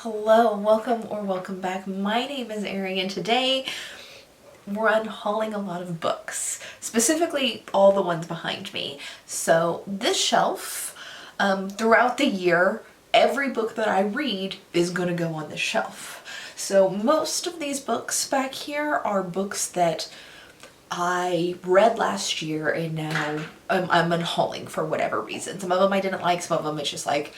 Hello, welcome back. My name is Erin and today we're unhauling a lot of books, specifically all the ones behind me. So this shelf, throughout the year, every book that I read is going to go on this shelf. So most of these books back here are books that I read last year and now I'm unhauling for whatever reason. Some of them I didn't like, some of them it's just like,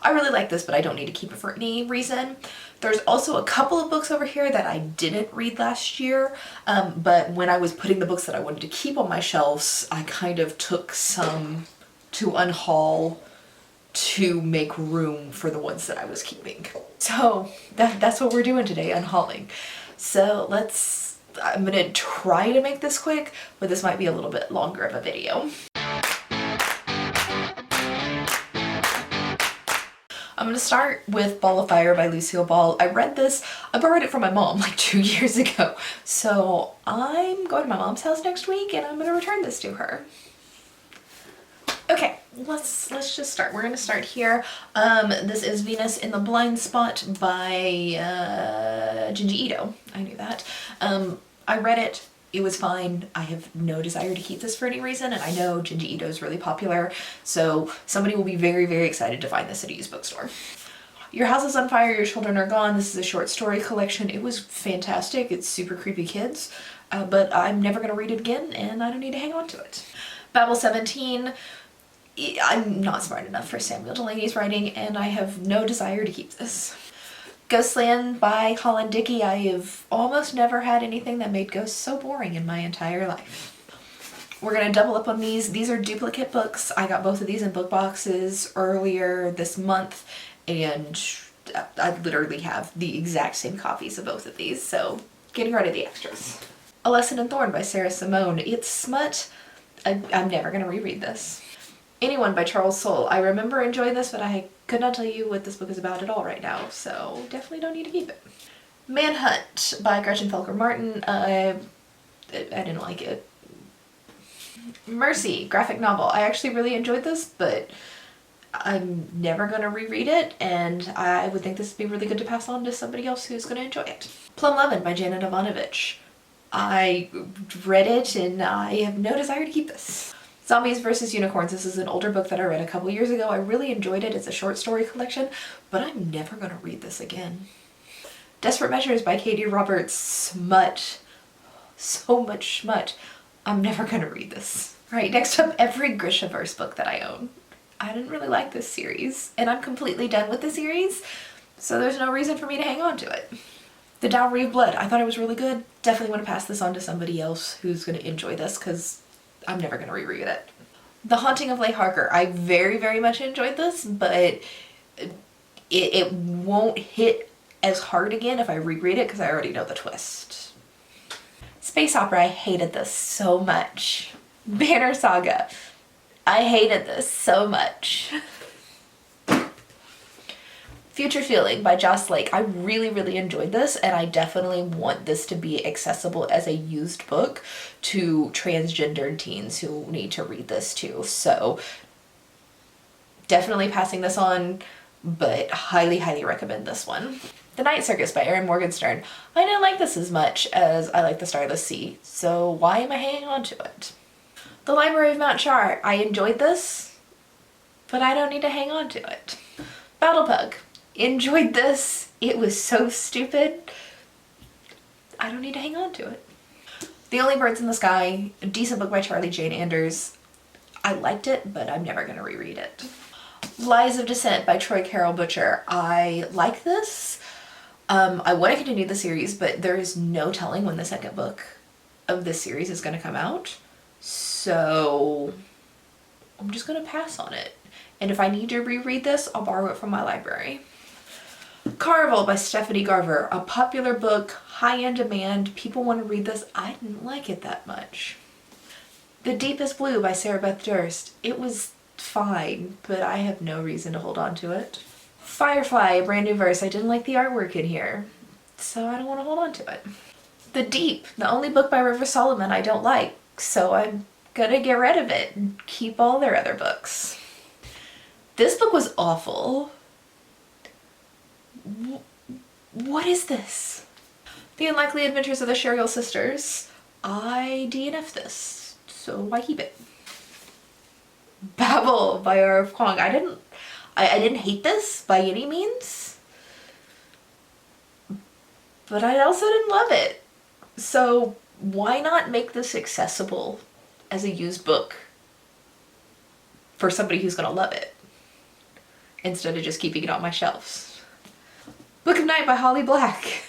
I really like this, but I don't need to keep it for any reason. There's also a couple of books over here that I didn't read last year, but when I was putting the books that I wanted to keep on my shelves, I kind of took some to unhaul to make room for the ones that I was keeping. So that's what we're doing today, unhauling. So I'm gonna try to make this quick, but this might be a little bit longer of a video. I'm gonna start with Ball of Fire by Lucille Ball. I borrowed it from my mom like 2 years ago. So I'm going to my mom's house next week and I'm gonna return this to her. Okay, let's just start. We're gonna start here. This is Venus in the Blind Spot by Junji Ito. I knew that. I read it. It was fine. I have no desire to keep this for any reason, and I know Junji Ito is really popular, so somebody will be very, very excited to find this at a used bookstore. Your House is on Fire, Your Children Are Gone. This is a short story collection. It was fantastic. It's super creepy kids, but I'm never going to read it again, and I don't need to hang on to it. Babel 17. I'm not smart enough for Samuel Delaney's writing, and I have no desire to keep this. Ghostland by Colin Dickey. I have almost never had anything that made ghosts so boring in my entire life. We're gonna double up on these. These are duplicate books. I got both of these in book boxes earlier this month, and I literally have the exact same copies of both of these, so getting rid of the extras. A Lesson in Thorn by Sarah Simone. It's smut. I'm never gonna reread this. Anyone by Charles Soule. I remember enjoying this, but I could not tell you what this book is about at all right now, so definitely don't need to keep it. Manhunt by Gretchen Felker Martin. I didn't like it. Mercy, graphic novel. I actually really enjoyed this, but I'm never going to reread it, and I would think this would be really good to pass on to somebody else who's going to enjoy it. Plum Lemon by Janet Ivanovich. I read it, and I have no desire to keep this. Zombies vs. Unicorns. This is an older book that I read a couple years ago. I really enjoyed it. It's a short story collection, but I'm never going to read this again. Desperate Measures by Katie Roberts. Smut. So much smut. I'm never going to read this. Alright, next up, every Grishaverse book that I own. I didn't really like this series, and I'm completely done with the series, so there's no reason for me to hang on to it. The Dowry of Blood. I thought it was really good. Definitely want to pass this on to somebody else who's going to enjoy this, because I'm never going to reread it. The Haunting of Leigh Harker. I very, very much enjoyed this, but it won't hit as hard again if I reread it because I already know the twist. Space Opera. I hated this so much. Banner Saga. I hated this so much. Future Feeling by Joss Lake. I really, really enjoyed this, and I definitely want this to be accessible as a used book to transgendered teens who need to read this too. So definitely passing this on, but highly, highly recommend this one. The Night Circus by Erin Morgenstern. I didn't like this as much as I like The Starless Sea, so why am I hanging on to it? The Library of Mount Char. I enjoyed this, but I don't need to hang on to it. Battle Pug. Enjoyed this. It was so stupid. I don't need to hang on to it. The Only Birds in the Sky, a decent book by Charlie Jane Anders. I liked it, but I'm never going to reread it. Lies of Dissent by Troy Carroll Butcher. I like this. I want to continue the series, but there is no telling when the second book of this series is going to come out. So I'm just going to pass on it. And if I need to reread this, I'll borrow it from my library. Carvel by Stephanie Garver. A popular book, high in demand. People want to read this. I didn't like it that much. The Deepest Blue by Sarah Beth Durst. It was fine, but I have no reason to hold on to it. Firefly, a brand new verse. I didn't like the artwork in here, so I don't want to hold on to it. The Deep, the only book by River Solomon I don't like, so I'm gonna get rid of it and keep all their other books. This book was awful. What is this? The Unlikely Adventures of the Sherrill Sisters. I DNF this, so I keep it. Babel by R.F. Kuang. I didn't hate this by any means, but I also didn't love it. So why not make this accessible as a used book for somebody who's gonna love it, instead of just keeping it on my shelves? Book of Night by Holly Black.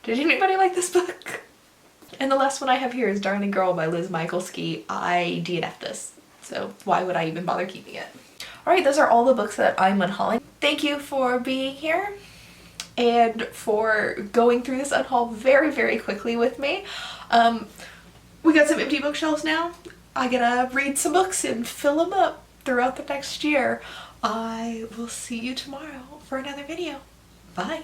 Did anybody like this book? And the last one I have here is Darling Girl by Liz Michalski. I DNF this, so why would I even bother keeping it? Alright, those are all the books that I'm unhauling. Thank you for being here and for going through this unhaul very, very quickly with me. We got some empty bookshelves now. I gotta read some books and fill them up throughout the next year. I will see you tomorrow for another video. Bye.